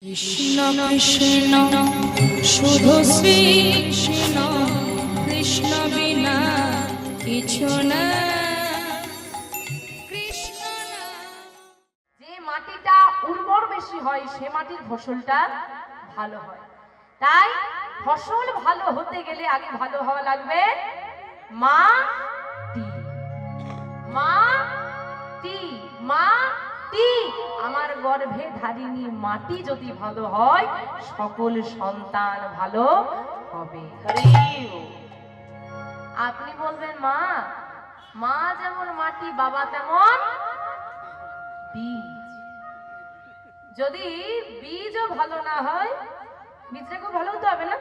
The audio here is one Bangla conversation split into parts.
কৃষ্ণ কৃষ্ণ শুধু শ্রী কৃষ্ণ, কৃষ্ণ বিনা কিছু না। কৃষ্ণ না। যে মাটিটা উর্বর বেশি হয় সে মাটির ফসলটা ভালো হয়। তাই ফসল ভালো হতে গেলে আগে ভালো হওয়া লাগবে মাটি। মাটি মাটি আমার গর্ভে ধারিণী মাটি যদি ভালো হয় সকল সন্তান ভালো হবে। আপনি বলবেন মা, মা যেমন মাটি বাবা তেমন বীজ। যদি বীজও ভালো না হয়, বীজটাকেও ভালো হতে হবে না,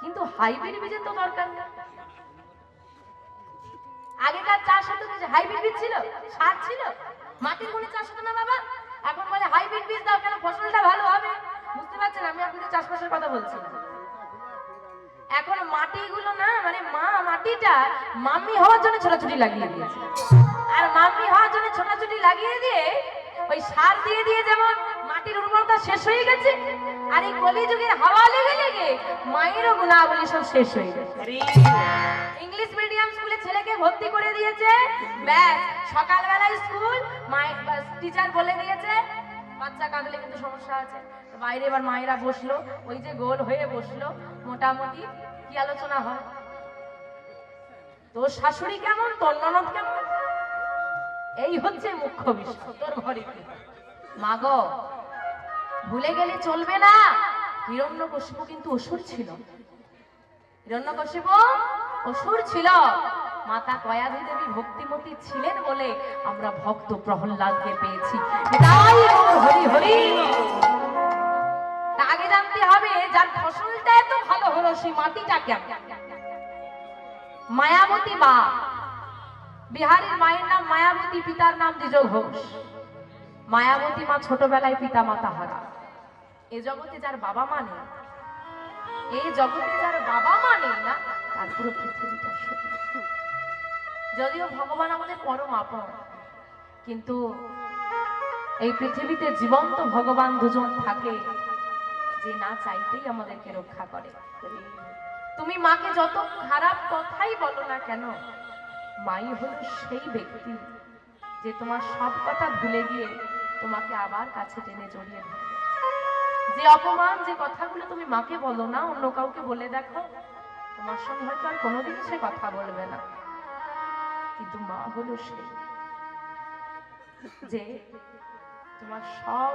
কিন্তু হাইব্রিড বীজের তো দরকার নেই। আগেকার চাষ হতো যে হাইব্রিড বীজ ছিল, সার ছিল, মাটির গুণে চাষ হতো না বাবা। এখন বলে হাইব্রিড বীজ দাও কেন, ফসলটা ভালো হবে। বুঝতে পারছেন আমি আপনাদের চাষবাসের কথা বলছি। এখন মাটিগুলো না, মানে মা মাটিটা মাম্মি হওয়ার জন্য ছোটাছুটি লাগিয়ে দিয়েছে। আর মাম্মি হওয়ার জন্য ছোটাছুটি লাগিয়ে দিয়ে ওই সার দিয়ে দিয়ে যেমন মাটির উর্বরতা শেষ হয়ে গেছে, আর এই কলিযুগের হাওয়া লেগে লেগে মায়েরও গুণাবলী সব শেষ হয়ে গেছে। ইংলিশ মিডিয়াম স্কুলে ছেলেকে ভর্তি করে দিয়েছে, ব্যাস সকালবেলায় স্কুল, মায়ের টিচার বলে দিয়েছে বাচ্চা কাঁদলে কিন্তু সমস্যা আছে। বাইরে এবার মায়েরা বসলো, ওই যে গোল হয়ে বসলো, মোটামুটি কি আলোচনা হয়, তোর শাশুড়ি কেমন, তোর ননদ কেমন, এই হচ্ছে মুখ্য বিষয়। তোর ঘরে কি মা গো, ভুলে গেলে চলবে না, হিরণ্যকশিপু কিন্তু অসুর ছিল। হিরণ্যকশিপু অসুর ছিল, মাতা কয়াধি দেবী ভক্তিমতী ছিলেন বলে আমরা ভক্ত প্রহ্লাদকে পেয়েছি। তাই হরি হরি। আগে জানতে হবে যার ফসলটা এত ভালো হলো সেই মাটিটা কেমন। মায়াবতী মা, বিহারীর মায়ের নাম মায়াবতী, পিতার নাম দ্বিজ ঘোষ। মায়াবতী মা ছোটবেলায় পিতা মাতা হারা। এ জগতে যার বাবা মা নেই, এই জগতে যার বাবা মা নেই না, তার পুরো পৃথিবীটা শূন্য। যদিও ভগবান আমাদের পরম আপন, কিন্তু এই পৃথিবীতে জীবন্ত ভগবান দুজন থাকে যে না চাইতেই আমাদেরকে রক্ষা করে। তুমি মাকে যত খারাপ কথাই বলো না কেন, মাই হলো সেই ব্যক্তি যে তোমার সব কথা ভুলে গিয়ে তোমাকে আবার কাছে টেনে জড়িয়ে ধরবে। যে অপমান, যে কথাগুলো তুমি মাকে বলো না, অন্য কাউকে বলে দেখো, তোমার সঙ্গে হয়তো আর কোনোদিনই সে কথা বলবে না, কিন্তু মা হলো সেই যে তোমার সব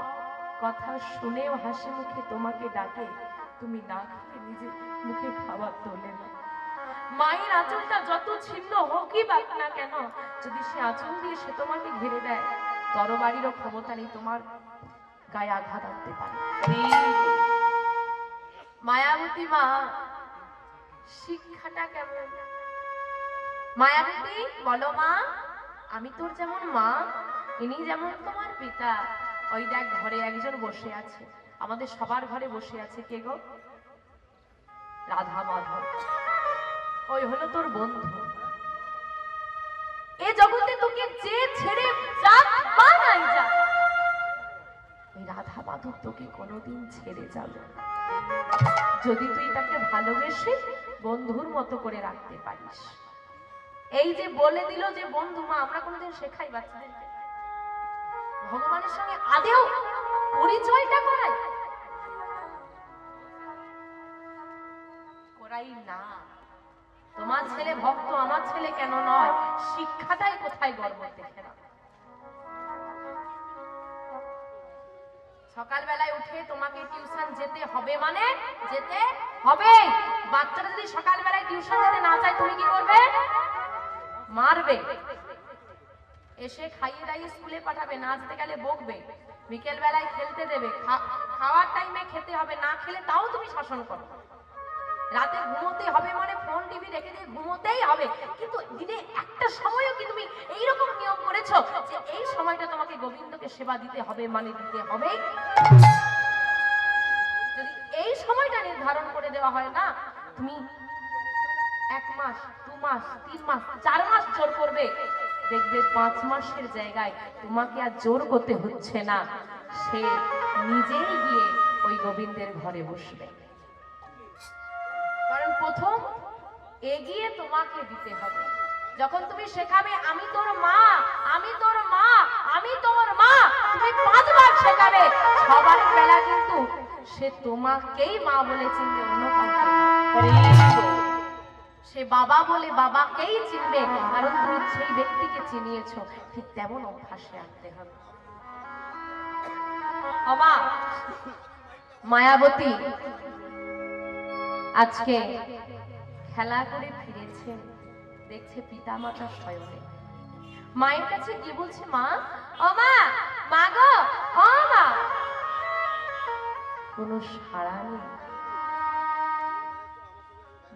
কথা শুনেও হাসি মুখে তোমাকে ডাকে, তুমি না খেয়ে নিজে মুখে খাবার তোলে না। মায়ের আঁচলটা যত ছিন্ন হোকই বাক না কেন, যদি সে আঁচল দিয়ে সে তোমাকে ঘিরে দেয়, তরবারিরও ক্ষমতা নেই তোমার গায়ে আঘাত আনতে পারে। মায়াবতী মা শিক্ষাটা কেমন? মায়াবতী বলো মা, আমি তোর যেমন মা, ইনি যেমন তোমার পিতা। ওই দেখ ঘরে একজন বসে আছে, আমাদের সবার ঘরে বসে আছে, কে গো? রাধা মাধব। ওই হলো তোর বন্ধু। এ জগতে তোকে যে ছেড়ে যাক বা নাই যাক, ওই রাধা মাধব তোকে কোনোদিন ছেড়ে যাবে না, যদি তুই তাকে ভালোবেসে বন্ধুর মতো করে রাখতে পারিস। এই যে বলে দিল যে বন্ধু, মা আমরা কোনোদিন শেখাই বাচ্চাদেরকে ভগবানের সঙ্গে আদেও পরিচয়টা করাই না। তোমার ছেলে ভক্ত, আমার ছেলে কেন নয়, শিক্ষাটাই কোথায় গর্ব দেখে না। সকালবেলায় উঠে তোমাকে টিউশন যেতে হবে, মানে যেতে হবে। বাচ্চারা যদি সকালবেলায় টিউশন যেতে না চায়, তুমি কি করবে? মারবে। এসে খাইয়ে দাইয়ে স্কুলে পাঠাবে, না যেতে গেলে বকবে, বিকেল বেলায় খেলতে দেবে, খাওয়ার টাইমে খেতে হবে, না খেলে তাও তুমি শাসন করো। রাতে ঘুমোতে হবে, মানে ফোন টিভি রেখে দিয়ে ঘুমোতেই হবে, কিন্তু দিনে একটা সময়ও কি তুমি এইরকম নিয়ম করেছো যে এই সময়টা তোমাকে গোবিন্দকে সেবা দিতে হবে, মানে দিতে হবে? যদি এই সময়টা নির্ধারণ করে দেওয়া হয় না, তুমি 1 মাস 2 মাস 3 মাস 4 মাস জোর করবে, দেখবে 5 মাসের জায়গায় তোমাকে আর জোর করতে হচ্ছে না, সে নিজেই গিয়ে ওই গোবিন্দের ঘরে বসবে। কারণ প্রথম এগিয়ে তোমাকে দিতে হবে। যখন তুমি শেখাবে আমি তোর মা, আমি তোর মা, আমি তোর মা, তুমি 5 বার শেখাবে, সবার বেলা কিন্তু সে তোমাকেই মা বলে চিনবে, অন্য কাউকে না। সে বাবা বলে বাবাকেই চিনবে, কারণ তুমি সেই ব্যক্তিকে চিনিয়েছো। ঠিক তেমন অভ্যাসে আনতে হবে। বাবা মায়াবতী আজকে খেলা করে ফিরেছে, দেখছে পিতা মাতা শয়নে। মায়ের কাছে গিয়ে বলছে, মা, ও মা, মা গো, ও মা। কোনো সাড়া নেই।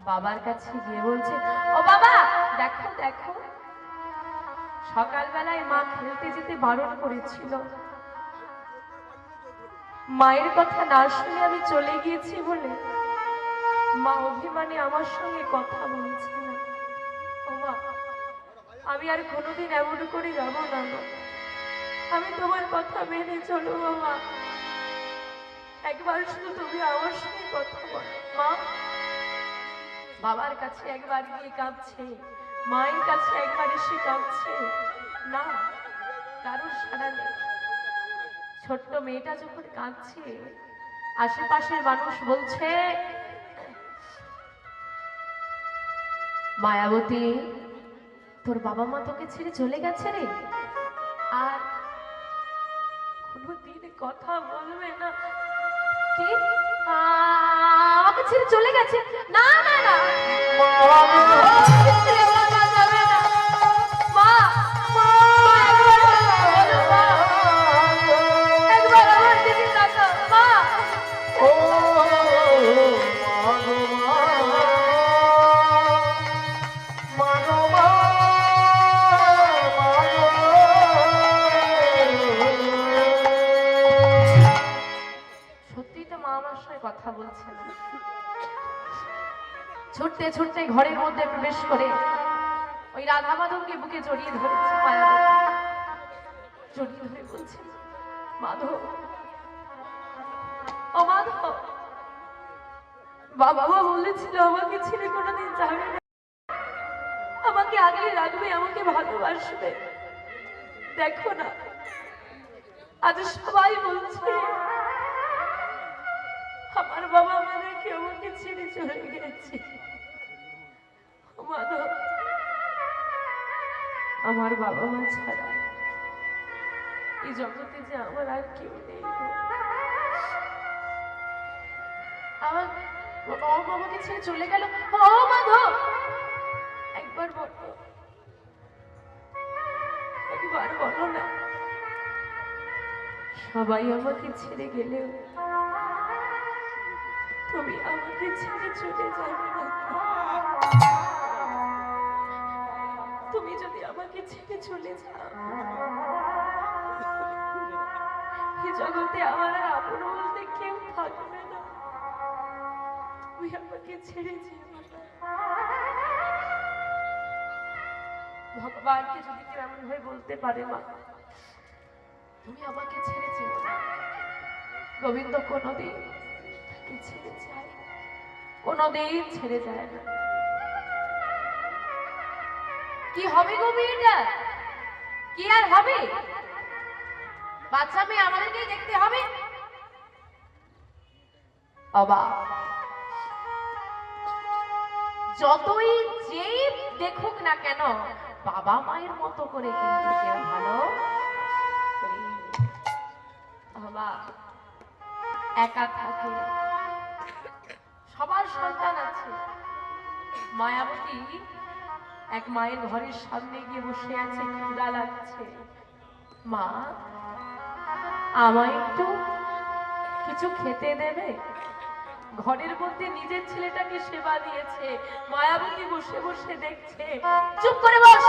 বাবার কাছে গিয়ে বলছে, ও বাবা, দেখো দেখো, সকালবেলায় মা খেলতে যেতে বারণ করেছিল, মায়ের কথা না শুনে আমি চলে গিয়েছি বলে মা অভিমানে আমার সঙ্গে কথা বলছে না। ও মা, আমি আর কোনোদিন এমন করে যাব না মা, আমি তোমার কথা মেনে চলো মা, একবার শুধু তুমি আমার সঙ্গে কথা বলো মা। বাবার কাছে একবার গিয়ে কাঁদছে, মায়ের কাছে একবার এসে কাঁদছে, না কারোর সাড়া নেই। ছোট্ট মেয়েটা যখন কাঁদছে, আশেপাশের মানুষ বলছে, মায়াবতী, তোর বাবা মা তোকে ছেড়ে চলে গেছে রে, আর কোনোদিন কথা বলবে না। কি? আমাকে ছেড়ে চলে গেছে? না না না, ছেড়ে বলা যাবে না। মা, মা, একবার আমার দিকে তাকাও মা। ও কথা বলছে না। ছুটতে ছুটতে ঘরের মধ্যে প্রবেশ করে ওই রাধা মাধবকে বুকে জড়িয়ে ধরেছে। জড়িয়ে ধরে বলছে, মাধব, ও মাধব, বাবা মা বলেছিল আমাকে ছেড়ে কোনোদিন যাবে না, আমাকে আগলে রাখবে, আমাকে ভালোবাসবে। দেখো না, আজ সবাই বলছে আমার বাবা মা নাকি আমাকে ছেড়ে চলে গেছে। মাধব, আমার বাবা মা ছাড়া এই জগতে যে আমার আর কেউ নেই। আমার বাবাকে ছেড়ে চলে গেল। ও মাধব, একবার বলো, একবার বলো না, সবাই আমাকে ছেড়ে গেলেও তুমি আমাকে ছেড়ে চলে যাবে না। তুমি যদি আমাকে ছেড়ে চলে যাও, এই জগতে আমার আর আপন বলতে কেউ থাকবে না। তুমি আমাকে ছেড়ে যেও না। ভগবানকে যদি কেউ এমন ভাবে বলতে পারে, মা তুমি আমাকে ছেড়ে যেও না। গোবিন্দ কোনোদিন তাকে ছেড়ে যায়, কোনোদিন ছেড়ে যায় না। কি হবে গোবিন্দ, কি আর হবে? বাচ্চা মেয়ে আমাদেরকেই দেখতে হবে। বাবা, যতই যেই দেখুক না কেন, বাবা মায়ের মতো করে কিন্তু কেউ ভালো। বাবা একা থাকে, সবার সন্তান আছে। মায়াবতী এক মায়ের ঘরের সামনে গিয়ে বসে আছে, ক্ষুধা লাগছে। মা, আমায় একটু কিছু খেতে দেবে? ঘরের মধ্যে নিজের ছেলেটাকে সেবা দিয়েছে, মায়াবতী বসে বসে দেখছে। চুপ করে বস,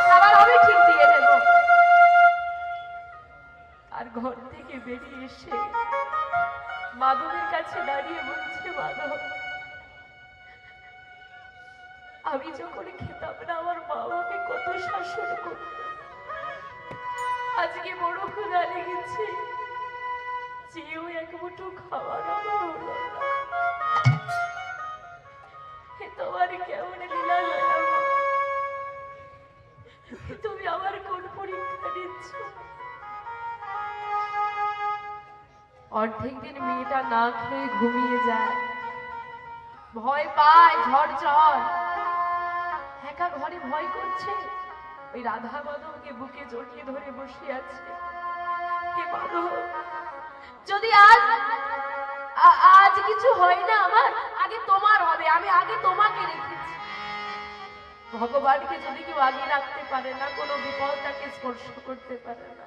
খাবার হবে ঠিক দিয়ে দেব। আর ঘর থেকে বেরিয়ে এসে মাধবের কাছে দাঁড়িয়ে বলছে, মাধব, আমি যখন খেতাম না আমার বাবাকে কত শাসন করত, আজকে বড় ক্ষুধা লেগেছে, চেয়েও এক মুঠো খাবার আমার হলো না। এ তোমার কেমন লীলা দয়ামা, তুমি আমার কোন পরীক্ষা দিচ্ছ? অর্ধেক দিন মেয়েটা না খেয়ে ঘুমিয়ে যায়, ভয় পায়, ঝড় ঝড় একা ঘরে ভয় করছে। ওই রাধা মাধবকে বুকে জড়িয়ে ধরে বসে আছে। হে মাধব, যদি আজ কিছু হয় না আমার, আগে তোমার হবে, আমি আগে তোমাকে রেখেছি। ভগবানকে যদি কেউ আগে রাখতে পারে না, কোনো বিপদ তাকে স্পর্শ করতে পারে না।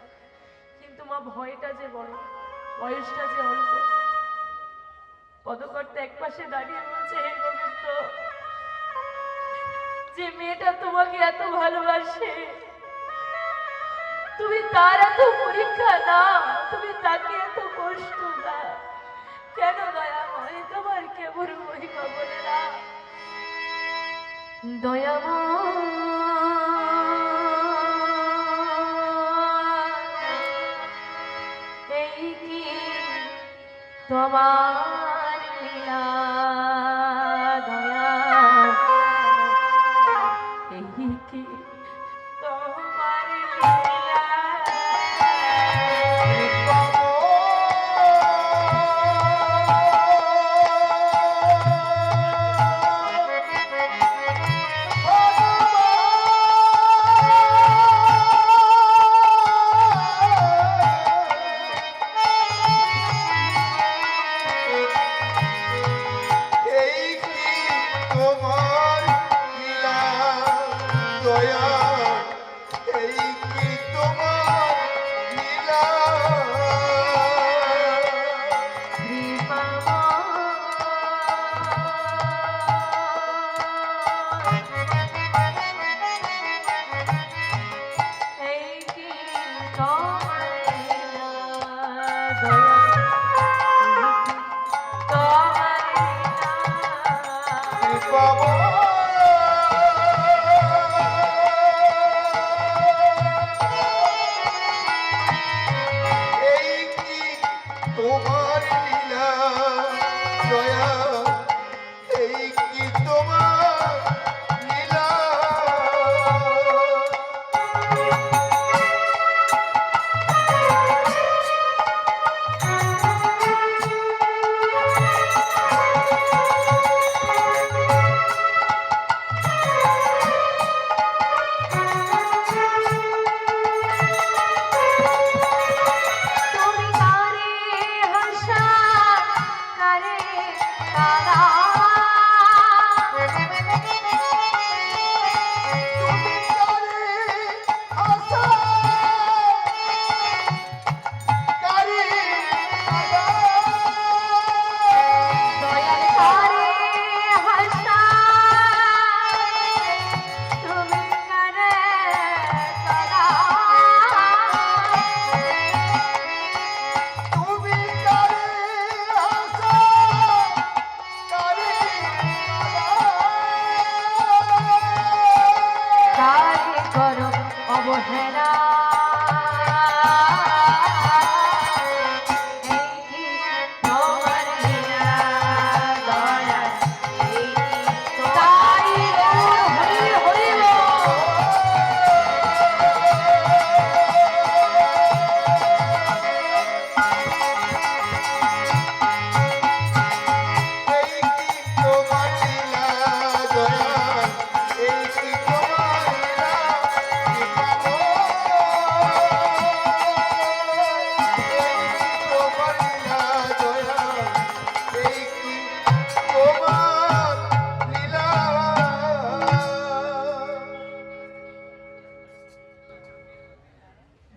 কিন্তু মা ভয়টা যে বড়, বয়সটা যে অল্প। পদকর্তা এক পাশে দাঁড়িয়ে বলছে, হে গোবিন্দ, যে মেয়েটা তোমাকে এত ভালোবাসে, তুমি তার এত পরীক্ষা না, তুমি তাকে এত কষ্ট না কেন? দয়াময়, তোমার কেমন মহিমা বলে না। দয়াময়, এই কি তোমার লীলা দয়া, এই কি তোমার লীলা।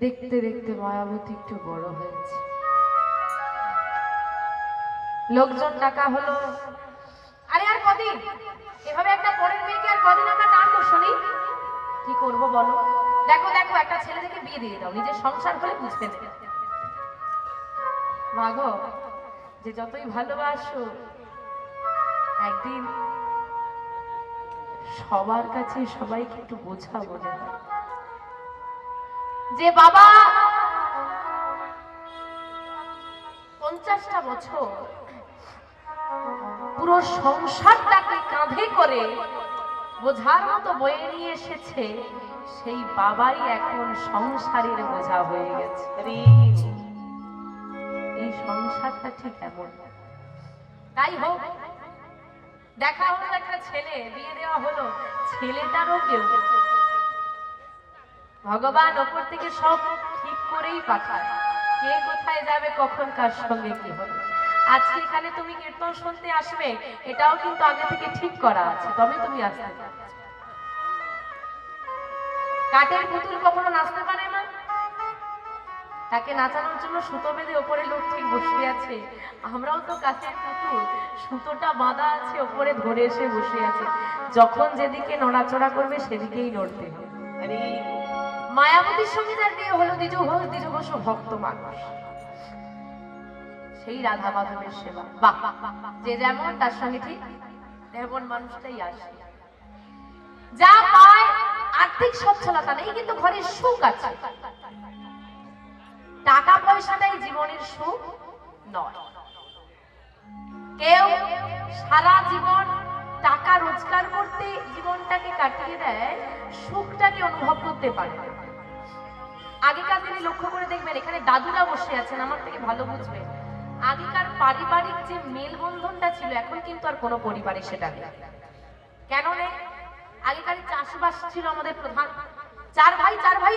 দেখতে দেখতে মায়াবতী একটু বড় হয়েছে, লোকজন ডাকা হলো। আরে আর কদিন এভাবে একটা পরের মেয়েকে আর কদিন আমরা টানবো শুনি? কি করব বলো? দেখো দেখো, একটা ছেলে থেকে বিয়ে দিয়ে দাও, নিজের সংসার করে বুঝতে দেবে। মাগো, যে যতই ভালোবাসো, একদিন সবার কাছে সবাইকে একটু বোঝাবো যে বাবা 50টা বছর পুরো সংসারটাকে কাঁধে করে বোঝার মতো বয়ে নিয়ে এসেছে, সেই বাবাই এখন সংসারের বোঝা হয়ে গেছে। এই সংসারটা ঠিক এমন। তাই হোক, দেখা হলো একটা ছেলে, বিয়ে দেওয়া হলো, ছেলেটারও কেউ ভগবান ওপর থেকে সব ঠিক করেই পাঠায়, কে কোথায় যাবে, কখন কার সঙ্গে কি হবে। আজকে এখানে তুমি কীর্তন শুনতে আসবে, এটাও কিন্তু আগে থেকে ঠিক করা আছে, তবে তুমি আসতে পারবে। কাঠের পুতুল কখনো নাচতে পারে না, তাকে নাচানোর জন্য সুতো বেঁধে ওপরে লোক ঠিক বসে আছে। আমরাও তো কাঠের পুতুল, সুতোটা বাঁধা আছে, ওপরে ধরে এসে বসে আছে, যখন যেদিকে নড়াচড়া করবে সেদিকেই নড়তে হবে। মায়াবতীর সঙ্গে যার বিয়ে হলো, দ্বিজ ঘোষ ভক্ত মানুষ, সেই রাধা মাধবের সেবা। বাহ, যে যেমন তার সঙ্গে ঠিক তেমন মানুষটাই আসে। যা পায় আর্থিক সচ্ছলতা নেই, কিন্তু ঘরের সুখ আছে। টাকা পয়সাটাই জীবনের সুখ নয়। কেউ সারা জীবন টাকা রোজগার করতে জীবনটাকে কাটিয়ে দেয়, সুখটাকে অনুভব করতে পারে। আগেকার দিনে লক্ষ্য করে দেখবেন, এখানে দাদুরা বসে আছেন, আমার থেকে ভালো বুঝবেন। আগেকার পারিবারিক যে মেলবন্ধনটা ছিল, এখন কিন্তু আর কোনো পরিবারে সেটা নেই। কেন নেই? আগেকার চাষবাস ছিল আমাদের প্রধান, চার ভাই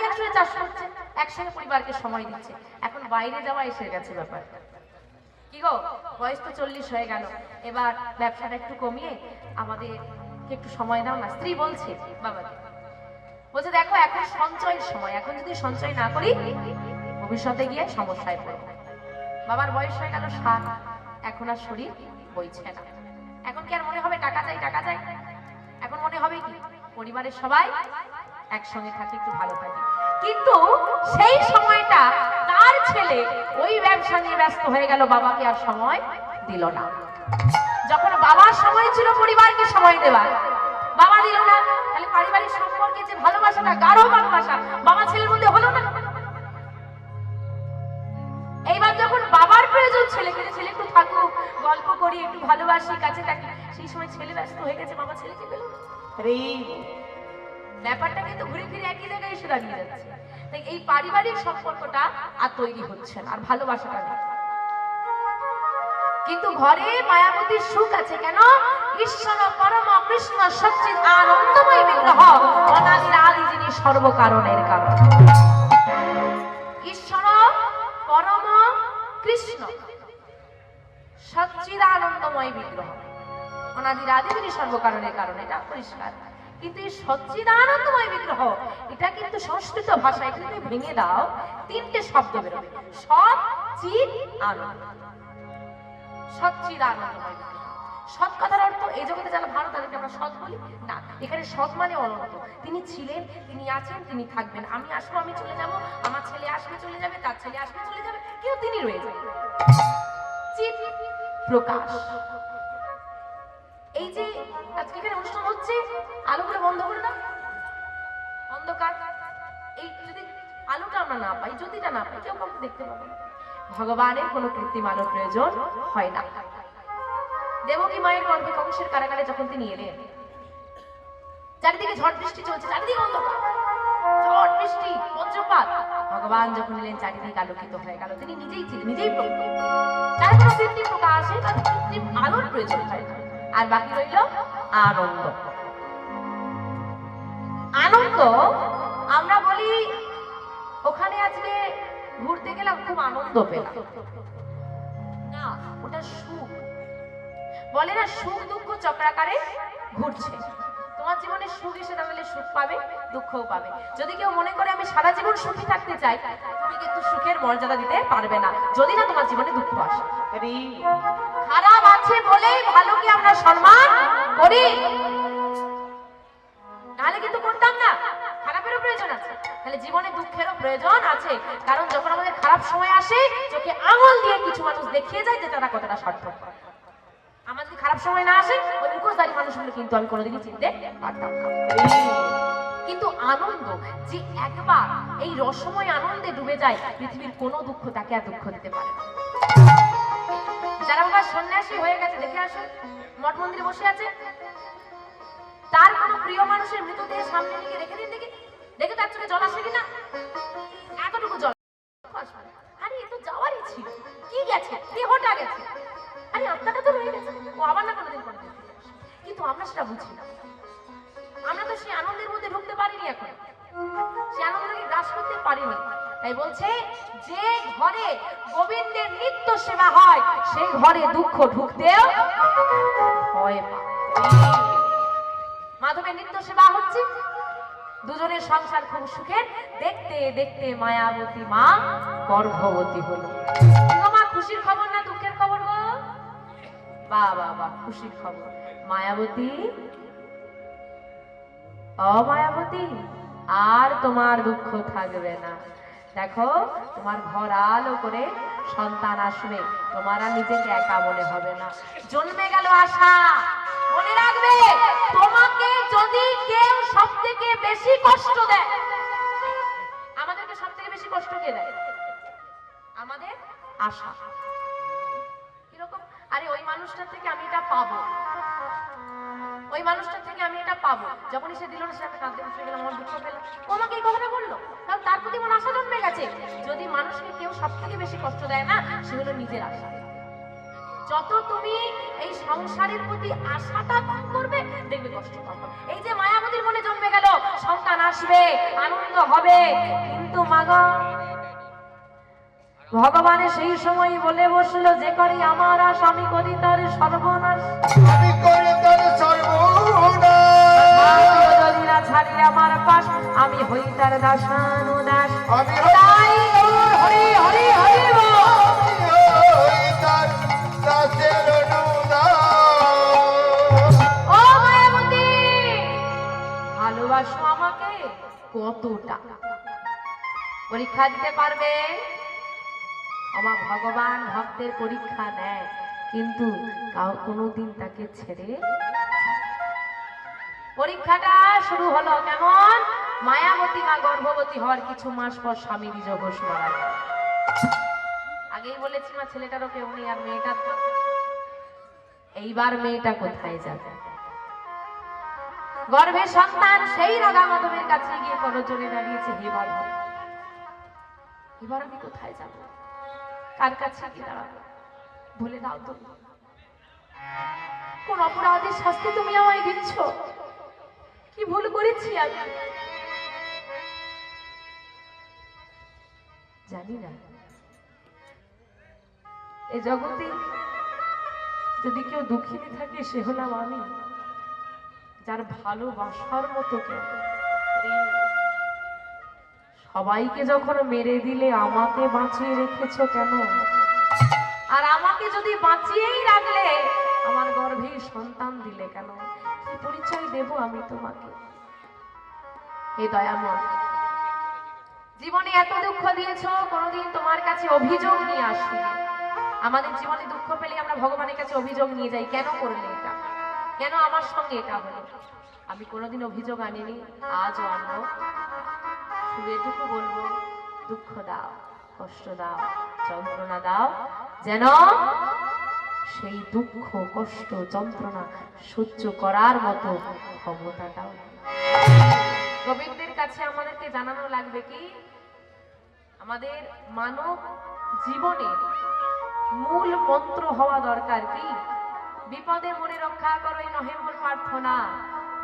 একসঙ্গে চাষ করছে, একসঙ্গে পরিবারকে সময় দিচ্ছে। এখন বাইরে যাওয়া এসে গেছে ব্যাপার। কি গো, বয়স তো 40 হয়ে গেল, এবার ব্যবসাটা একটু কমিয়ে আমাদের একটু সময় দাও না। স্ত্রী বলছে বাবাকে, বলছে দেখো এখন সঞ্চয়ের সময়, এখন যদি সঞ্চয় না করি ভবিষ্যতে গিয়ে সমস্যায় পড়ব। বাবার বয়স হয়ে গেল 60, এখন আর শরীর বইছে না। এখন কি আর মনে হবে টাকা চাই টাকা চাই? এখন মনে হবে কি পরিবারের সবাই একসঙ্গে থাকি, একটু ভালো থাকি। কিন্তু সেই সময়টা তার ছেলে ওই ব্যবসা নিয়ে ব্যস্ত হয়ে গেল, বাবাকে আর সময় দিল না। যখন বাবার সময় ছিল পরিবারকে সময় দেওয়ার, বাবা দিল না, তাহলে পারিবারিক সম্পর্কে যে ভালোবাসাটা, গাঢ় ভালোবাসা বাবা ছেলের মধ্যে হলো না। এইবার যখন বাবার প্রয়োজন ছেলেকে, ছেলে একটু থাকুক, গল্প করি, একটু ভালোবাসি, কাছে থাকি, সেই সময় ছেলে ব্যস্ত হয়ে গেছে, বাবা ছেলেকে পেল না। ব্যাপারটা কিন্তু ঘুরে ফিরে একই জায়গায় এসে দাঁড়িয়ে যাচ্ছে। তাই এই পারিবারিক সম্পর্কটা আর তৈরি হচ্ছে না, আর ভালোবাসাটা নেই। কিন্তু ঘরে মায়াবতীর সুখ আছে। কেন? ঈশ্বর পরম কৃষ্ণ সচ্চিদ আনন্দময় বিগ্রহ, অনাদির আদি যিনি সর্বকারণের কারণ। ঈশ্বর পরম কৃষ্ণ সচ্চিদ আনন্দময় বিগ্রহ, অনাদির আদি যিনি সর্বকারণের কারণ, এটা পরিষ্কার। কিন্তু এই সচ্চিদানন্দময় বিগ্রহ, এটা কিন্তু সংস্কৃত ভাষায় কিন্তু ভেঙে দাও, 3টে শব্দ বেরোবে। সৎ, চিৎ, আনন্দ। সচ্চিদানন্দময় বিগ্রহ। সৎ কথার অর্থ এই জগতে যারা ভালো তাদেরকে আমরা সৎ বলি না, এখানে সৎ মানে অনন্ত। তিনি ছিলেন, তিনি আছেন, তিনি থাকবেন। আমি আসবো, আমি চলে যাব, আমার ছেলে আসবে চলে যাবে, তার ছেলে আসবে চলে যাবে, কেউ তিনি রয়ে যাবে। চিৎ, প্রকাশ। এই যে আজকে এখানে অনুষ্ঠান হচ্ছে, আলোগুলো বন্ধ করে দাও, অন্ধকার। এই যদি আলোটা আমরা না পাই, জ্যোতিটা না পাই, কেউ কাউকে দেখতে পাবে না। ভগবানের কোনো কৃত্রিম আলোর প্রয়োজন হয় না। দেবকী মায়ের গর্ভে কংসের কারাগারে যখন তিনি এলেন, চারিদিকে ঝড় বৃষ্টি চলছে, চারিদিকে অন্ধকার, ঝড় বৃষ্টি, বজ্রপাত। ভগবান যখন এলেন, চারিদিকে আলোকিত হয়ে গেল। তিনি নিজেই ছিলেন, নিজেই প্রকাশ। তার কোনো কৃত্রিম প্রকাশে বা কৃত্রিম আলোর প্রয়োজন হয় না। আর বাকি রইল আনন্দ। আনন্দ আমরা বলি ওখানে আজকে ঘুরতে গেলাম, খুব আনন্দ পেলাম, না, ওটা সুখ। বলে না সুখ দুঃখ চক্রাকারে ঘুরছে। তোমার জীবনে সুখ এসে দাঁড়ালে সুখ পাবে, দুঃখও পাবে। যদি কেউ মনে করে আমি সারা জীবন সুখী থাকতে চাই, তুমি কিন্তু সুখের মর্যাদা দিতে পারবে না, যদি না তোমার জীবনে দুঃখ আসে। খারাপ আছে বলেই ভালোকে আমরা সম্মান করি, নাহলে কিন্তু করতাম না। খারাপেরও প্রয়োজন আছে, তাহলে জীবনে দুঃখেরও প্রয়োজন আছে। কারণ যখন আমাদের খারাপ সময় আসে, চোখে আঙুল দিয়ে কিছু মানুষ দেখিয়ে যায় যে তারা কতটা স্বার্থপর। আমার যদি খারাপ সময় না আসে, ওই মুখোশধারী মানুষগুলো কিন্তু আমি কোনোদিনই চিনতে পারতাম না। কিন্তু আনন্দ যে একবার এই রসময় আনন্দে ডুবে যায়, পৃথিবীর কোনো দুঃখ তাকে আর দুঃখ দিতে পারে না। সন্ন্যাসী হয়ে গেছে, দেখে আসুন মঠ মন্দিরে বসে আছে, তার কোনো প্রিয় মানুষের মৃতদেহ সামনে নিয়ে রেখে দিন দেখি, দেখে তার চোখে জল আসে কিনা, এতটুকু জল। আরে এ তো যাওয়ারই ছিল, কি গেছে, দেহটা গেছে, আরে আত্মাটা তো রয়ে গেছে, ও আবার না কোনোদিন করে। কিন্তু আমরা সেটা বুঝি না, আমরা তো সেই আনন্দের মধ্যে ঢুকতে পারিনি, এখন সেই আনন্দকে গ্রাস করতে পারিনি। তাই বলছে যে ঘরে গোবিন্দের নিত্য সেবা হয় সেই ঘরে দুঃখ ঢুকতেও ভয় পায়। মাধবের নিত্য সেবা হচ্ছে, দুজনের সংসার খুব সুখের। দেখতে দেখতে মায়াবতী মা গর্ভবতী হলো। মা খুশির খবর না দুঃখের খবর গো? বাহ বাহ বাহ, খুশির খবর। মায়াবতী, অমায়াবতী, আর তোমার দুঃখ থাকবে না। দেখো তোমার ঘর আলো করে সন্তান আসবে, তোমার আর নিজেকে একা মনে হবে না। জন্মে গেল আশা। মনে রাখবে, তোমাকে যদি কেউ সব থেকে বেশি কষ্ট দেয়, আমাদেরকে সব থেকে বেশি কষ্ট কে দেয়? আমাদের আশা। কিরকম? আরে ওই মানুষটার থেকে আমি এটা পাবো, ওই মানুষটার থেকে আমি এটা পাবো। যখনই সে দিল না, সে আমি কাঁদতে বসে গেলাম, আমার দুঃখ পেলাম, ও আমাকে এই কথাটা বললো, কারণ তার প্রতি আমার আশা জন্মে গেছে। যদি মানুষকে কেউ সব থেকে বেশি কষ্ট দেয় না, সে হলো নিজের আশা। যত তুমি এই সংসারের প্রতি আশাটা কম করবে, দেখবে কষ্ট কম হবে। এই যে মায়াবতীর মনে জন্মে গেল সন্তান আসবে, আনন্দ হবে, কিন্তু মাগো ভগবানের সেই সময় বলে বসলো, যে করি আমার আশ আমি করি তার সর্বনাশ, আমি করি তার সর্বনাশ, যদি না ছাড়ি আমার পাশ আমি হই তার দাসানুদাস। আমি তাই হরি হরি হরি বল। হই তার দাসের অনুদাস। ও মায়াবতী, ভালোবাসো আমাকে কতটা? পরীক্ষা দিতে পারবে? আমার ভগবান ভক্তের পরীক্ষা নেয়, কিন্তু কোনোদিন তাকে ছেড়ে। পরীক্ষাটা শুরু হলো কেমন? মায়াবতী মা গর্ভবতী হওয়ার কিছু মাস পর স্বামী বিজয় ঘোষ মারা গেল। আগেই বলেছি মা, ছেলেটারও কেউ নেই, আর মেয়েটার তো এইবার মেয়েটা কোথায় যাবে? গর্ভের সন্তান সেই রাধা মাধবের কাছে গিয়ে করজোড়ে দাঁড়িয়েছে, হে মাধব, এবার আমি কোথায় যাব, কার কাছে কি দাঁড়াবো? বলে দাও তো, কোন অপরাধের শাস্তি তুমি আমায় দিচ্ছ? কি ভুল করেছি আমি? জানি না। এ জগতে যদি কেউ দুঃখিনী থাকে, সে হলাম আমি, যার ভালোবাসার মতো কেউ। সবাইকে যখন মেরে দিলে আমাকে বাঁচিয়ে রেখেছো কেন? আর আমাকে যদি বাঁচিয়েই রাখলে আমার গর্ভে সন্তান দিলে কেন? কি পরিচয় দেব আমি তোমাকে? হে দয়াময়, জীবনে এত দুঃখ দিয়েছো, কোনোদিন তোমার কাছে অভিযোগ নিয়ে আসিনি। আমাদের জীবনে দুঃখ পেলে আমরা ভগবানের কাছে অভিযোগ নিয়ে যাই, কেন করলে এটা, কেন আমার সঙ্গে এটা হলো? আমি কোনোদিন অভিযোগ আনিনি, আজও আনবো। শুধু এটুকু বলবো, দুঃখ দাও, কষ্ট দাও, যন্ত্রণা দাও, যেন সেই দুঃখ কষ্ট যন্ত্রণা সহ্য করার মতো ক্ষমতাটাও। গোবিন্দের কাছে আমাদেরকে জানানো লাগবে কি, আমাদের মানব জীবনের মূল মন্ত্র হওয়া দরকার কি? বিপদে মনে রক্ষা করো এই নহে মোর প্রার্থনা,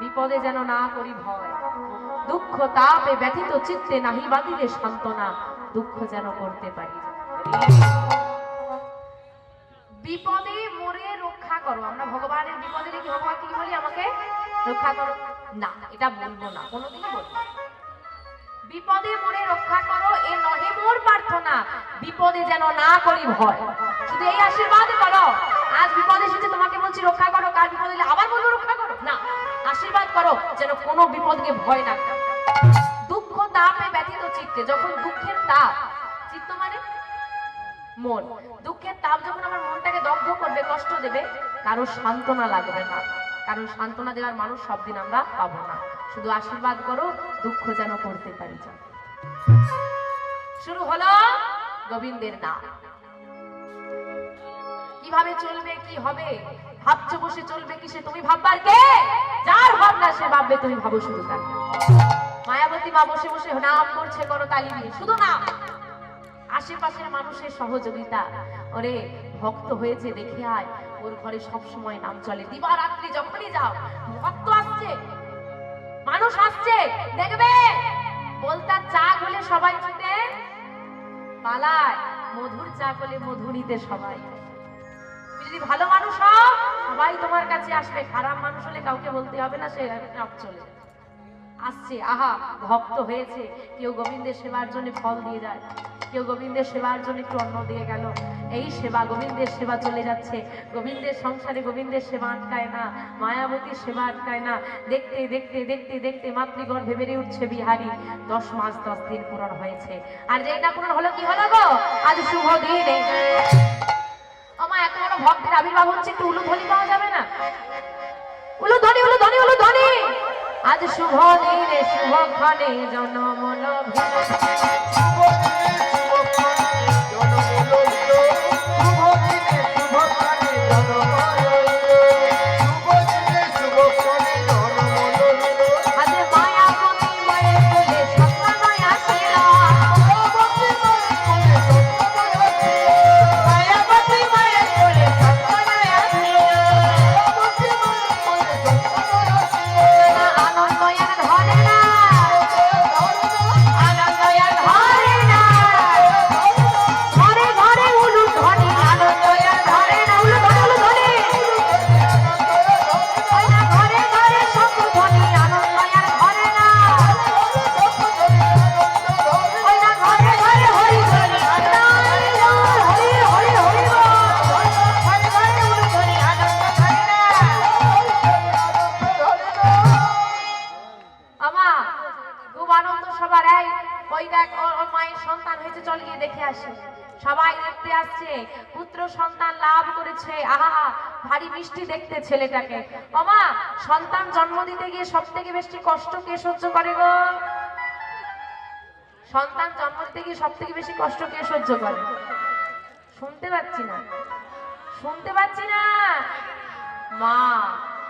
বিপদে যেন না করি ভয়, দুঃখ তাপে ব্যথিত চিত্তে নাহি বাঁধিলে সান্ত্বনা, দুঃখ যেন করতে পারি। বিপদে মরে রক্ষা করো, আমরা ভগবানের বিপদে দেখি ভগবান কি বলি, আমাকে রক্ষা করো না, এটা বলবো না, কোনোদিনই বলবো না। বিপদে মরে রক্ষা করো এ নহে মোর প্রার্থনা, বিপদে যেন না করি ভয়। শুধু এই আশীর্বাদ করো, আজ বিপদ এসেছে তোমাকে বলছি রক্ষা করো, কাল বিপদ এলে আবার বলবো রক্ষা করো না, আশীর্বাদ করো যেন কোনো বিপদকে ভয় না করো। দুঃখ তাপে ব্যথিত চিত্তে, যখন দুঃখের তাপ, চিত্ত মানে মন, দুঃখের তাপ যখন আমার মনটাকে দগ্ধ করবে, কষ্ট দেবে, কারো সান্ত্বনা লাগবে না, কারণ সান্ত্বনা দেওয়ার মানুষ সব দিন আমরা পাবো না। শুধু আশীর্বাদ করো, দুঃখ যেন করতে পারি। শুরু হলো গোবিন্দের নাম। কি কিভাবে চলবে, কি হবে, ভাবছো বসে চলবে কিসে? তুমি ভাববার কে? যার ভাবনা সে ভাববে, তুমি ভাবো শুধু তাকে। মায়াবতী মা বসে বসে নাম করছে করতালি দিয়ে, শুধু নাম, আশেপাশের মানুষের সহযোগিতা। ওরে ভক্ত হয়েছে দেখে আয়, ওর ঘরে সব সময় নাম চলে। দিবারাত্রি যখনই যাও, ভক্ত আসছে, মানুষ আসছে, দেখবে বলতার চা হলে সবাই ছুটে পালায়, মধুর চা হলে মধু নিতে সবাই। তুমি যদি ভালো মানুষ হও, সবাই তোমার কাছে আসবে। খারাপ মানুষ হলে কাউকে বলতে হবে না, সে চলে আসছে। আহা, ভক্ত হয়েছে, কেউ গোবিন্দের সেবার জন্য ফল দিয়ে যায়, কেউ গোবিন্দের সেবার জন্য একটু অন্ন দিয়ে গেল। এই সেবা, গোবিন্দের সেবা চলে যাচ্ছে। গোবিন্দের সংসারে গোবিন্দের সেবা আটকায় না, মায়াবতীর সেবা আটকায় না। দেখতে দেখতে দেখতে দেখতে মাতৃগর্ভে বেড়ে উঠছে বিহারী। 10 মাস 10 দিন পূরণ হয়েছে। আর যেটা পূরণ হলো, কি হলো গো? আজ শুভ দিনে আমার এত বড় ভক্তের আবির্ভাব হচ্ছে, একটু উলুধ্বনি পাওয়া যাবে না? উলুধ্বনি, উলুধ্বনি, উলুধ্বনি। আজ শুভ দিনে শুভক্ষণে জনমল সবাই দেখতে আসছে, পুত্র সন্তান লাভ করেছে। আহা, ভারী মিষ্টি দেখতে ছেলেটাকে। ওমা, সন্তান জন্ম দিতে গিয়ে সব থেকে বেশি কষ্ট কে সহ্য করে গো? সন্তান জন্ম দিতে গিয়ে সব থেকে বেশি কষ্ট কে সহ্য করে? শুনতে পাচ্ছি না, শুনতে পাচ্ছি না। মা।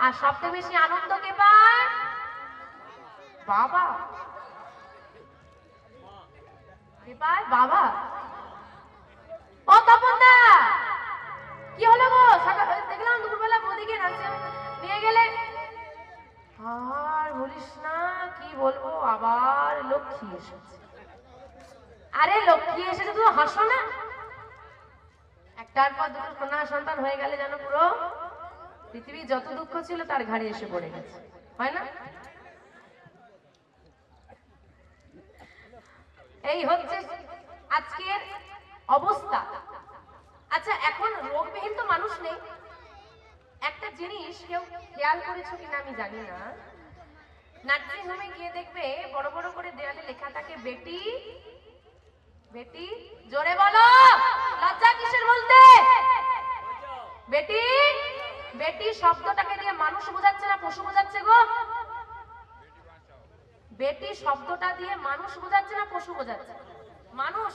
আর সব থেকে বেশি আনন্দ কে পায়? বাবা। কে পায়? বাবা। ও তপনদা, কি হলো গো? দেখলাম দুপুরবেলা বদিকে নাচে নিয়ে গেলে। আর বলিস না, কি বলবো, আবার লক্ষ্মী এসেছে। আরে লক্ষ্মী এসেছে, তুমি হাসো না? একটার পর দুটো কন্যা সন্তান হয়ে গেলে যেন পুরো পৃথিবীর যত দুঃখ ছিল তার ঘাড়ে এসে পড়ে গেছে, হয় না? এই হচ্ছে আজকের অবস্থা। আচ্ছা, এখন রোগবিহীন তো মানুষ নেই। একটা জিনিস কেউ খেয়াল করেছো কিনা আমি জানি না, নার্সিং হোমে গিয়ে দেখবে বড় বড় করে দেয়ালে লেখা থাকে বেটি বেটি। জোরে বলো, লজ্জা কিসের বলতে? বেটি বেটি শব্দটাকে দিয়ে মানুষ বোঝাচ্ছে না পশু বোঝাচ্ছে গো? বেটি শব্দটা দিয়ে মানুষ বোঝাচ্ছে না পশু বোঝাচ্ছে? মানুষ।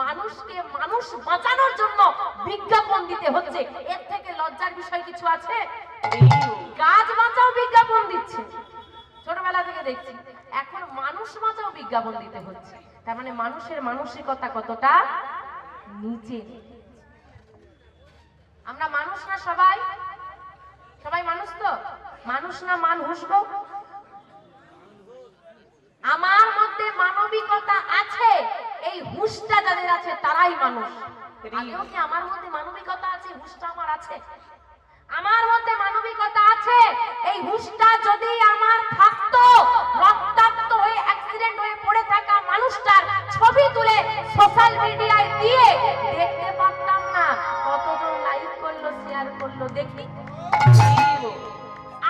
মানুষকে মানুষ বাঁচানোর জন্য বিজ্ঞাপন দিতে হচ্ছে। এর থেকে লজ্জার বিষয় কিছু আছে? গাছ বাঁচাও বিজ্ঞাপন দিচ্ছে, ছোটবেলা থেকে দেখছি। এখন মানুষ বাঁচাও বিজ্ঞাপন দিতে হচ্ছে। তার মানে মানুষের মানসিকতা কতটা নিচে। আমরা মানুষ না? সবাই সবাই মানুষ তো? মানুষ না মানুষ গো? আমার মধ্যে মানবিকতা আছে, এই হুঁশটা যাদের আছে তারাই মানুষ। আমিও কি আমার মধ্যে মানবিকতা আছে? হুঁশটা আমার আছে? আমার মধ্যে মানবিকতা আছে, এই হুঁশটা যদি আমার থাকতো, রক্তাক্ত হয়ে অ্যাক্সিডেন্ট হয়ে পড়ে থাকা মানুষটার ছবি তুলে সোশ্যাল মিডিয়ায় দিয়ে দেখতে পারতাম না কতজন লাইক করলো, শেয়ার করলো, দেখি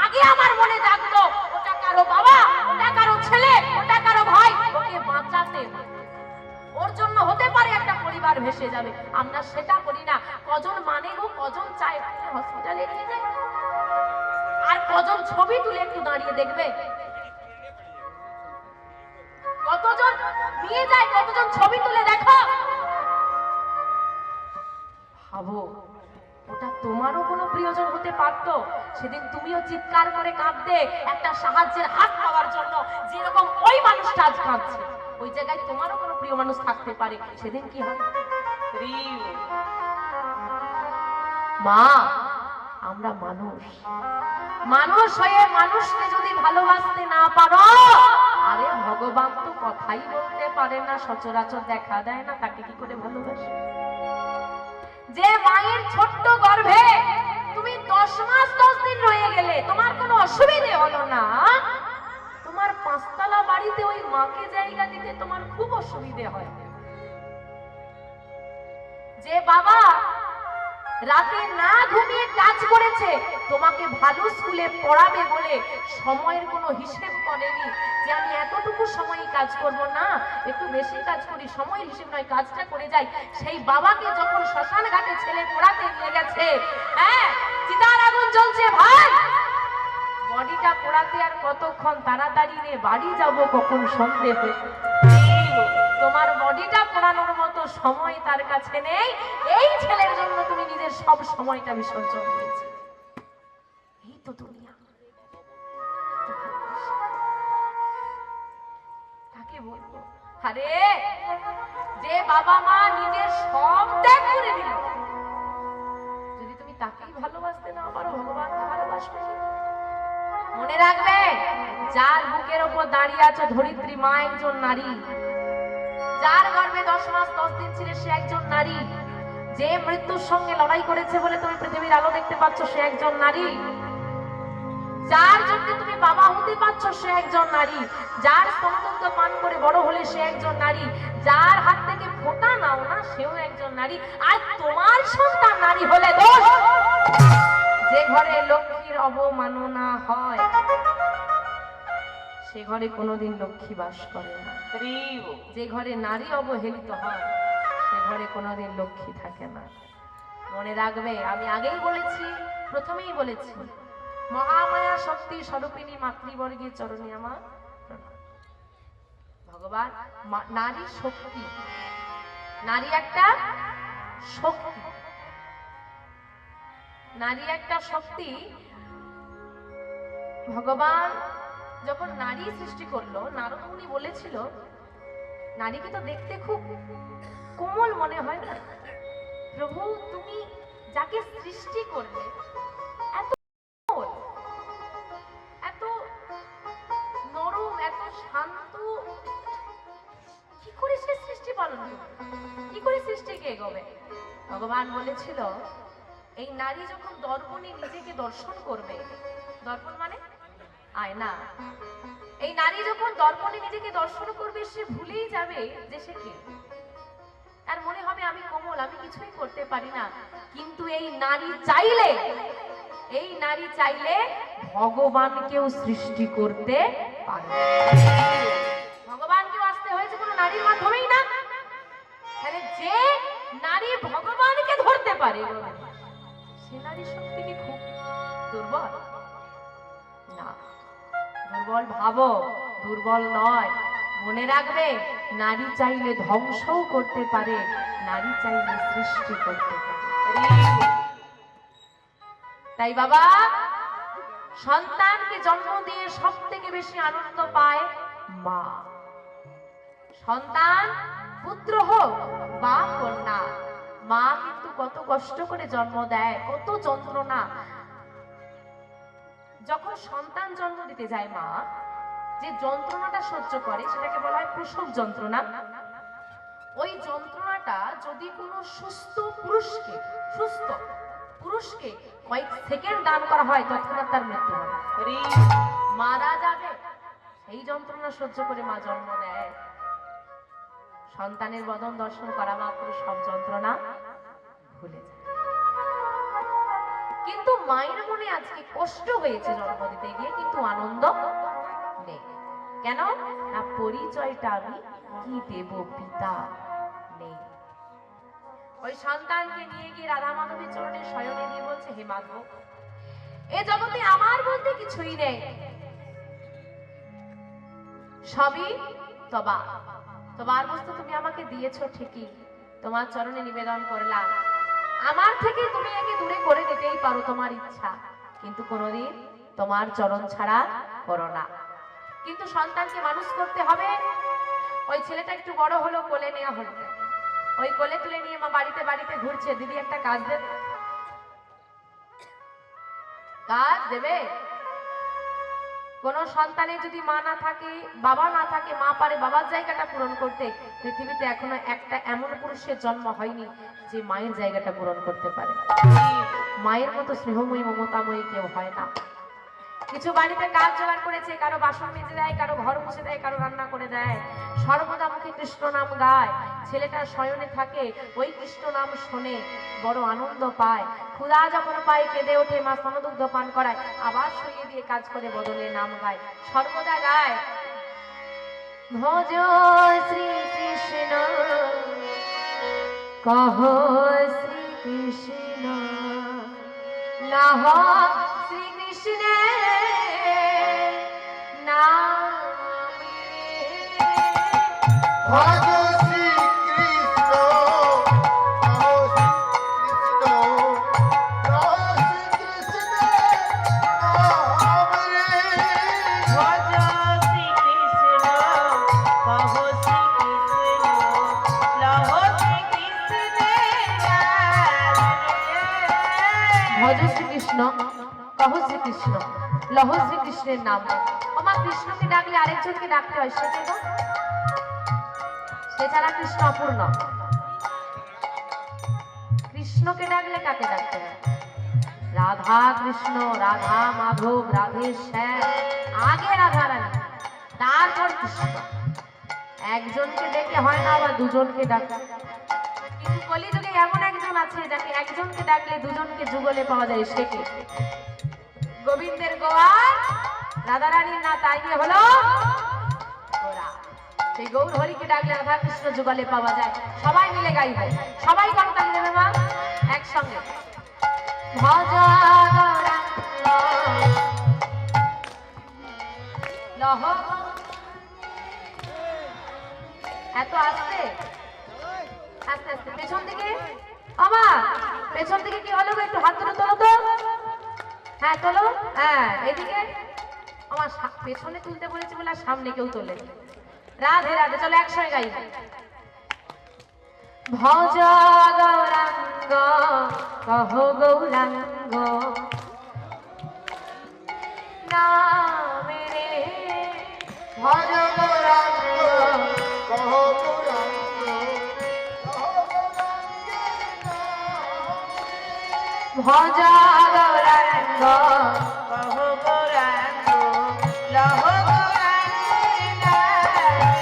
আগে আমার মনে জাগতো ওটা কারো বাবা, ওটা কারো ছেলে, ওটা কারো ভাই, ওকে বাঁচাতে, ওর জন্য হতে পারে একটা পরিবার ভেসে যাবে। আমরা সেটা করি না। কজন মানে গো, কজন চায় হসপিটালে নিয়ে যায়, আর কজন ছবি তুলে একটু দাঁড়িয়ে দেখবে? কতজন নিয়ে যায়, কতজন ছবি তুলে দেখো। ভাবো ওটা তোমারও কোনো প্রিয়জন হতে পারতো, সেদিন তুমিও চিৎকার করে কাঁদতে একটা সাহায্যের হাত পাওয়ার জন্য, যেরকম ওই মানুষটা আজ কাঁদছে। ওই জায়গায় তোমারও কোনো প্রিয় মানুষ থাকতে পারে, সেদিন কি হবে? মা, আমরা মানুষ, মানুষ হয়ে মানুষকে যদি ভালোবাসতে না পারো, আরে ভগবান তো কথাই বলতে পারে না, সচরাচর দেখা দেয় না, তাকে কি করে ভালোবাসে? যে মায়ের ছোট্ট গর্ভে তুমি 10 মাস 10 দিন রয়ে গেলে, তোমার কোনো অসুবিধে হলো না, তোমার 5 তলা বাড়িতে ওই মাকে জায়গা দিতে তোমার খুব অসুবিধে হয়। যে বাবা রাতে না ঘুমিয়ে কাজ করেছে তোমাকে ভালো স্কুলে পড়াবে বলে, সময়ের কোনো হিসেব করেনি যে আমি এতটুকু সময় কাজ করব না, একটু বেশি কাজ করি, সময়ের হিসেব নয়, কাজটা করে যাই, সেই বাবাকে যখন শ্মশান ঘাটে ছেলে পোড়াতে নিয়ে গেছে, হ্যাঁ চিতার আগুন জ্বলছে, ভাই বডিটা পোড়াতে আর কতক্ষণ, তাড়াতাড়ি রে বাড়ি যাব, কখন সন্ধে হয়ে, তোমার বডিটা পোড়ানোর মতো সময় তার কাছে নেই। এই ছেলের জন্য তুমি নিজের সব সময়টা বিসর্জন দিয়েছো। এই তো দুনিয়া। কাকে বলবো? আরে যে বাবা মা নিজের সব ত্যাগ করে দিল, যদি তুমি তাকেই ভালোবাসতে না পারো, ভগবানকে ভালোবাসবে কি? মনে রাখবে, যার বুকের ওপর দাঁড়িয়ে আছে ধরিত্রী মা একজন নারী, যার গর্ভে 10 মাস 10 দিন ছিল সে একজন নারী, যে মৃত্যুর সঙ্গে লড়াই করেছে বলে তুমি পৃথিবীর আলো দেখতে পাচ্ছ সে একজন নারী, যার জন্য তুমি বাবা হতে পারছো সে একজন নারী, যার স্তনদন্ত পান করে বড় হলে সে একজন নারী, যার হাত থেকে ফোঁটা নাও না সেও একজন নারী। আর তোমার সন্তান নারী হলে দোষ। যে ঘরে লক্ষ্মীর অবমাননা হয় সে ঘরে কোনোদিন লক্ষ্মী বাস করে না। যে ঘরে নারী অবহেলিত হয় সে ঘরে কোনোদিন লক্ষ্মী থাকে না। মনে রাখবে, আমি আগেই বলেছি, প্রথমেই বলেছি, মহামায়া শক্তি স্বরূপিণী মাতৃবর্গের চরণে আমার প্রণাম। ভগবান নারী শক্তি, নারী একটা শক্তি, নারী একটা শক্তি। ভগবান যখন নারী সৃষ্টি করলো, নারদ মুনি বলেছিল নারীকে তো দেখতে খুব কোমল মনে হয় না, প্রভু তুমি যাকে সৃষ্টি করলে এত কোমল, এত নরম, এত শান্ত, কি করে সে সৃষ্টি পালন করবে, কি করে সৃষ্টিকে এগোবে? ভগবান বলেছিল এই নারী যখন দর্পণে নিজেকে দর্শন করবে, দর্পণ মানে আয়না, এই নারী যখন দর্পণে নিজেকে দর্শন করবে সে ভুলেই যাবে যে সে কে, আর মনে হবে আমি কোমল, আমি কিছুই করতে পারি না। কিন্তু এই নারী চাইলে, এই নারী চাইলে ভগবানকেও সৃষ্টি করতে পারে। ভগবানকেও আসতে হয়েছে কোনো নারীর মাধ্যমেই না। তাহলে যে নারী ভগবানকে ধরতে পারে সে নারী শক্তি কি খুব দুর্বল? না, দুর্বল ভাবো, দুর্বল নয়। মনে রাখবে, নারী চাইলে ধ্বংসও করতে পারে, নারী চাইলে সৃষ্টি করতে পারে। তাই বাবা সন্তানকে জন্ম দিয়ে সব থেকে বেশি আনন্দ পায় মা। সন্তান পুত্র হোক বা কন্যা, মা কিন্তু কত কষ্ট করে জন্ম দেয়, কত যন্ত্রণা। যখন সন্তান জন্ম দিতে যায় মা যে যন্ত্রণাটা সহ্য করে সেটাকে বলা হয় প্রসব যন্ত্রণা। ওই যন্ত্রণাটা যদি কোনো সুস্থ পুরুষকে কয়েক সেকেন্ড দান করা হয় তৎক্ষণাৎ তার মৃত্যু হয়, মারা যাবে। সেই যন্ত্রণা সহ্য করে মা জন্ম দেয়। সন্তানের বদন দর্শন করা মাত্র সব যন্ত্রণা ভুলে যায়। কিন্তু মায়ের মনে আজকে কষ্ট হয়েছে জন্ম দিতে গিয়ে, কিন্তু আনন্দ নেই। কেন না পরিচয়টা আমি কি দেব পিতা নেই। ওই সন্তানকে নিয়ে গিয়ে রাধা মাধবের চরণে শয়নে দিয়ে বলছে, হে মাধব, এ জগতে আমার বলতে কিছুই নেই, সবই তোমার বস্তু তুমি আমাকে দিয়েছো ঠিকই, তোমার চরণে নিবেদন করলাম, আমার থেকে তুমি একে দূরে করে দিতেই পারো তোমার ইচ্ছা, কিন্তু কোনোদিন তোমার চরণ ছাড়া করো না। কিন্তু সন্তানকে মানুষ করতে হবে। ওই ছেলেটা একটু বড় হলো, কোলে নেওয়া হলো, ওই কোলে তুলে নিয়ে মা বাড়িতে বাড়িতে ঘুরছে, দিদি একটা কাজ দেবে, কাজ দেবে। কোন সন্তানের যদি মা না থাকে, বাবা না থাকে, মা পারে বাবার জায়গাটা পূরণ করতে। পৃথিবীতে এখনো একটা এমন পুরুষের জন্ম হয়নি যে মায়ের জায়গাটা পূরণ করতে পারে। মায়ের মতো স্নেহময়ী মমতাময়ী কেউ হয় না। কিছু বাড়িতে কাজ জোগাড় করেছে, কারো বাসন মেজে দেয়, কারো ঘর মুছে দেয়, কারো রান্না করে দেয়, সর্বদা মুখে কৃষ্ণ নাম গায়। ছেলেটা শয়নে থাকে, ওই কৃষ্ণ নাম শোনে, বড় আনন্দ পায়। ক্ষুধা যখন পায় কেঁদে ওঠে, মা স্তনদুগ্ধ পান করায়, আবার শুয়ে দিয়ে কাজ করে বদলে নাম গায়, সর্বদা গায় ভজ শ্রীকৃষ্ণ, কহ শ্রীকৃষ্ণ, লাহ শ্রীকৃষ্ণের নামে। ভজ শ্রীকৃষ্ণ, কহ শ্রীকৃষ্ণ, কহ শ্রীকৃষ্ণের নাম রে। ভজ শ্রীকৃষ্ণ, কহ শ্রীকৃষ্ণ, লহ শ্রীকৃষ্ণের নাম রে। ভজ শ্রীকৃষ্ণ, কহ শ্রীকৃষ্ণ, লহ শ্রীকৃষ্ণের নাম। আমার কৃষ্ণকে ডাকলে আরেকজনকে ডাকতে হয়, সেটাই তো, সে ছাড়া কৃষ্ণ অপূর্ণ। কৃষ্ণকে ডাকলে কাকে ডাকতে হয়? রাধা কৃষ্ণ, রাধা মাধব, রাধে শ্যাম, আগে রাধা রানী, তারপর কৃষ্ণ। একজনকে ডেকে হয় না, আবার দুজনকে ডাকে। কিন্তু কলিযুগে এমন একজন আছে যাকে একজনকে ডাকলে দুজনকে যুগলে পাওয়া যায়, সে কে? গোবিন্দের গোয়ার রাধারানীর না, তাই নিয়ে হলো গোরা। সেই গৌর হরিকে ডাকলে রাধা কৃষ্ণ যুগলে পাওয়া যায়। সবাই মিলে গাইবে, সবাই করতালি দেবে মা একসঙ্গে। ভজ গৌরাঙ্গ লহ। এত আস্তে আস্তে আস্তে, পেছন দিকে আমার পেছন দিকে কি হলো গো? একটু হাত তুলে তোলো তো। হ্যাঁ তোলো, হ্যাঁ এদিকে। আমার পেছনে তুলতে বলেছি বলে আর সামনে কেউ তোলে। রাধে রাধে, চলো একসঙ্গে গাই। ভজ গৌরাঙ্গ, কহ গৌরাঙ্গ নামে রে। ভজ গৌরাঙ্গ, কহ গৌরাঙ্গ, কহ গৌরাঙ্গের নাম রে। ভজ গৌরাঙ্গ, কহ গৌরাঙ্গ, লহ গৌরাঙ্গের নাম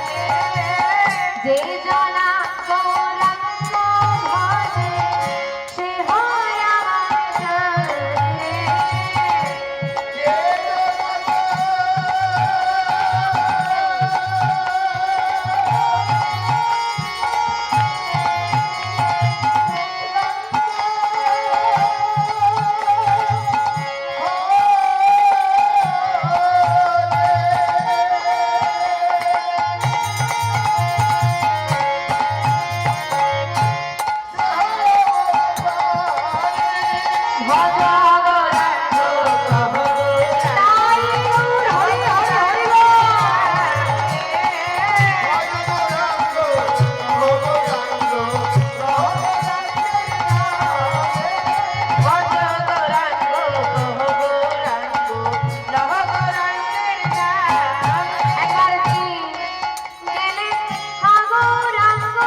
রে। যে জনা গৌরাঙ্গ ভজে, সে হয় আমার জানে। যে ভজ গৌরাঙ্গ, কহ গৌরাঙ্গ। তাই গৌর হরি হরি হরি বল। ভজ গৌরাঙ্গ, কহ গৌরাঙ্গ, লহ গৌরাঙ্গের নাম রে। একবার কি গেলে হা গৌরাঙ্গ,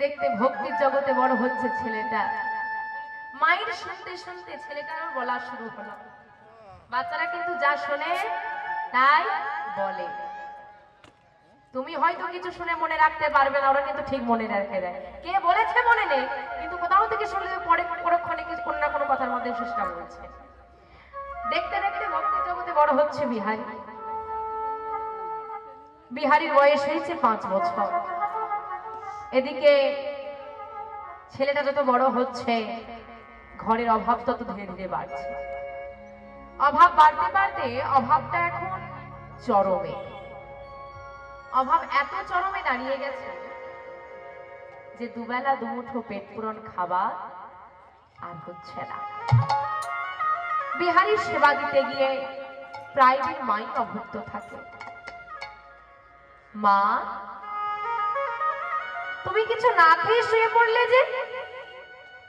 দেখতে ভক্তির জগতে বড় হচ্ছে ছেলেটা। মায়ের শুনতে শুনতে ছেলেটার বলা শুরু হলো। বাচ্চারা কিন্তু যা শোনে তাই বলে। তুমি হয়তো কিছু শুনে মনে রাখতে পারবে না, ওরা কিন্তু ঠিক মনে রেখে দেয়। কে বলেছে মনে নেই, কিন্তু কোথাও থেকে শুনলে পরে পরক্ষণে কিছু কোনো না কোনো কথার মধ্যে চেষ্টা বলছে। দেখতে দেখতে ভক্তির জগতে বড় হচ্ছে বিহারী। বিহারীর বয়স হয়েছে 5 বছর। এদিকে ছেলেটা যত বড় হচ্ছে, ঘরের অভাব তত ধীরে ধীরে বাড়ছে। অভাব বাড়তে বাড়তে অভাবটা এখন চরমে। অভাব এত চরমে দাঁড়িয়ে গেছে যে দুবেলা দুমুঠো পেট পূরণ খাবার আর হচ্ছে না। বিহারীর সেবা দিতে গিয়ে প্রায় দিন মাই অভুক্ত থাকে। মা, তুমি কিছু না খেয়ে শুয়ে পড়লে যে?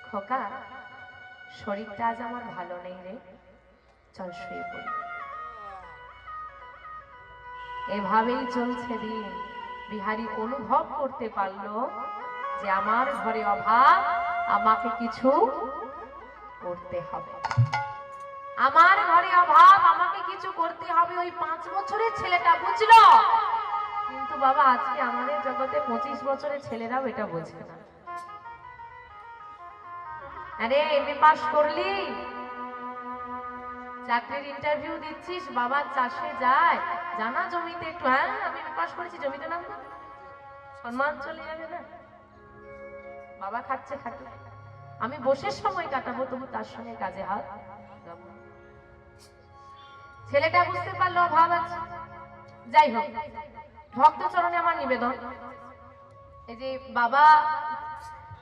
খোকা, শরীরটা আজ আমার ভালো নেই রে, চল শুয়ে পড়ি। এভাবেই চলছে দিন। বিহারী অনুভব করতে পারলো যে আমার ঘরে অভাব, আমাকে কিছু করতে হবে। আমার ঘরে অভাব, আমাকে কিছু করতে হবে। ওই 5 বছরের ছেলেটা বুঝলো, কিন্তু বাবা আজকে আমাদের জগতে 25 বছরের ছেলেরাও এটা বোঝে না। আরে এমএ পাস করলি, চাকরির ইন্টারভিউ দিচ্ছিস, বাবা চাষে যায়, জানা জমিতে একটু, হ্যাঁ আমি এমএ পাস করেছি, জমিতে নাম না, সম্মান চলে যাবে না? বাবা খাচ্ছে খাটে, আমি বসে সময় কাটাবো, তবু তার সঙ্গে কাজে হাত। ছেলেটা বুঝতে পারলো অভাব আছে। যাই হোক, ভক্ত চরণে আমার নিবেদন, এই যে বাবা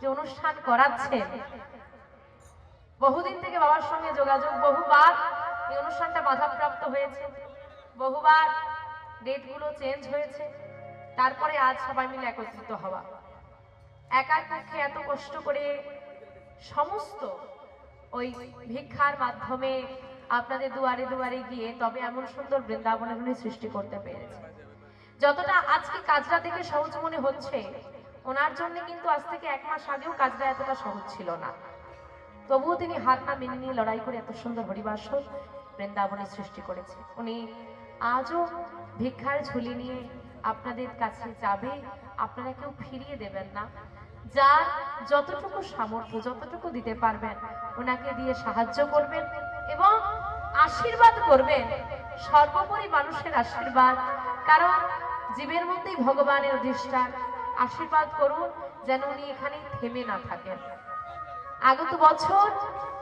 যে অনুষ্ঠান করাচ্ছেন, বহুদিন থেকে বাবার সঙ্গে যোগাযোগ, বহুবার এই অনুষ্ঠানটা বাধাপ্রাপ্ত হয়েছে, বহুবার ডেটগুলো চেঞ্জ হয়েছে, তারপরে আজ সবাই মিলে একত্রিত হওয়া। একার পক্ষে এত কষ্ট করে সমস্ত ওই ভিক্ষার মাধ্যমে আপনাদের দুয়ারে দুয়ারে গিয়ে তবে এমন সুন্দর বৃন্দাবনের উনি সৃষ্টি করতে পেরেছে। যতটা আজকে কাজটা দেখে সহজ মনে হচ্ছে, ওনার জন্য কিন্তু আজ থেকে 1 মাস আগেও কাজটা এতটা সহজ ছিল না। তবুও তিনি হার না মেনে নিয়ে লড়াই করে এত সুন্দর হরিবাসর বৃন্দাবনে সৃষ্টি করেছে। উনি আজও ভিক্ষার ঝুলি নিয়ে আপনাদের কাছে যাবে, আপনারা কেউ ফিরিয়ে দেবেন না। যার যতটুকু সামর্থ্য, যতটুকু দিতে পারবেন ওনাকে দিয়ে সাহায্য করবেন এবং আশীর্বাদ করবেন। সর্বোপরি মানুষের আশীর্বাদ, কারণ জীবের মধ্যেই ভগবানের অধিষ্ঠান। আশীর্বাদ করুন যেন উনি এখানে থেমে না থাকেন। আগত বছর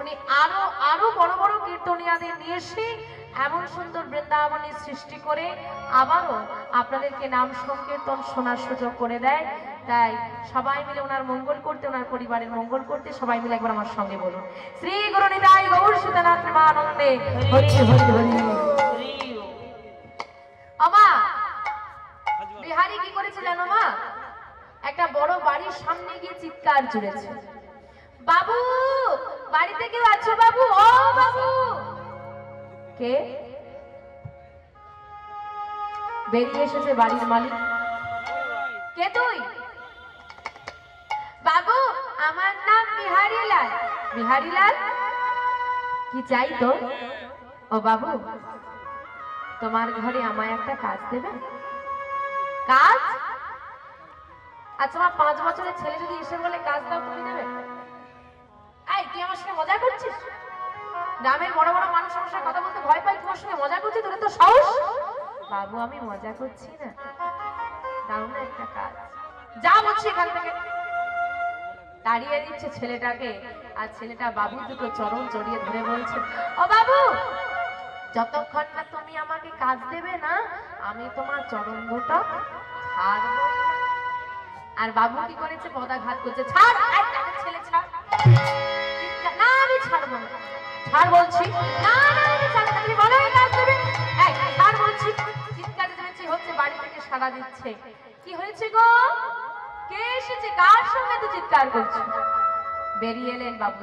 উনি আরো বড় বড় কীর্তনিয়াদের নিয়ে এসে এমন সুন্দর বৃন্দাবনের সৃষ্টি করে আবারও আপনাদেরকে নাম সংকীর্তন শোনার সুযোগ করে দেয়। তাই সবাই মিলে ওনার মঙ্গল করতে, ওনার পরিবারের মঙ্গল করতে সবাই মিলে একবার আমার সঙ্গে বলুন, শ্রী গুরু নিতাই গৌর সীতানাথ প্রেমানন্দে হরি হরি হরি। আমা, বিহারী কি করেছে জানো মা? একটা বড় বাড়ির সামনে গিয়ে চিৎকার জুড়েছে, বাবু বাড়িতে কেউ আছো বাবু? ও বাবু! কে? বেরিয়ে এসেছে বাড়ির মালিক। কে তুই? বাবু আমার নাম বিহারীলাল। বিহারীলাল, কি চাই তো? ও বাবু, তোমার ঘরে আমায় একটা কাজ দেবে? কাজ? আচ্ছা আমার 5 বছরের ছেলে যদি এসে বলে কাজ দাও, তুমি দেবে? এই তুই আমার সঙ্গে মজা করছিস? গ্রামের বড় বড় মানুষ আমার সঙ্গে কথা বলতে ভয় পাই, তোমার সঙ্গে মজা করছি? তোর তো সাহস? বাবু আমি মজা করছি না, দাও না একটা কাজ। যা বলছি এখান থেকে। তাড়িয়ে দিচ্ছে ছেলেটাকে, আর ছেলেটা বাবু দুটো চরণ জড়িয়ে ধরে বলছে, ও বাবু যতক্ষণ না তুমি আমাকে কাজ দেবে না, আমি তোমার চরণ দুটো ছাড়বো না। আর বাবু কি করেছে? পদাঘাত করছে, ছাড় ছেলে ছাড়। না আমি ছাড়বো না। ছাড় বলছি। না না আমি ছাড়বো না। তুমি বলো কাজ দেবে? এই ছাড় বলছি। চিৎকার চেঁচামেচি হচ্ছে, বাড়ি থেকে সাড়া দিচ্ছে। কি হয়েছে গো? কে এসেছে? কার সঙ্গে তো চিৎকার করছো? বেরিয়ে এলেন বাবু।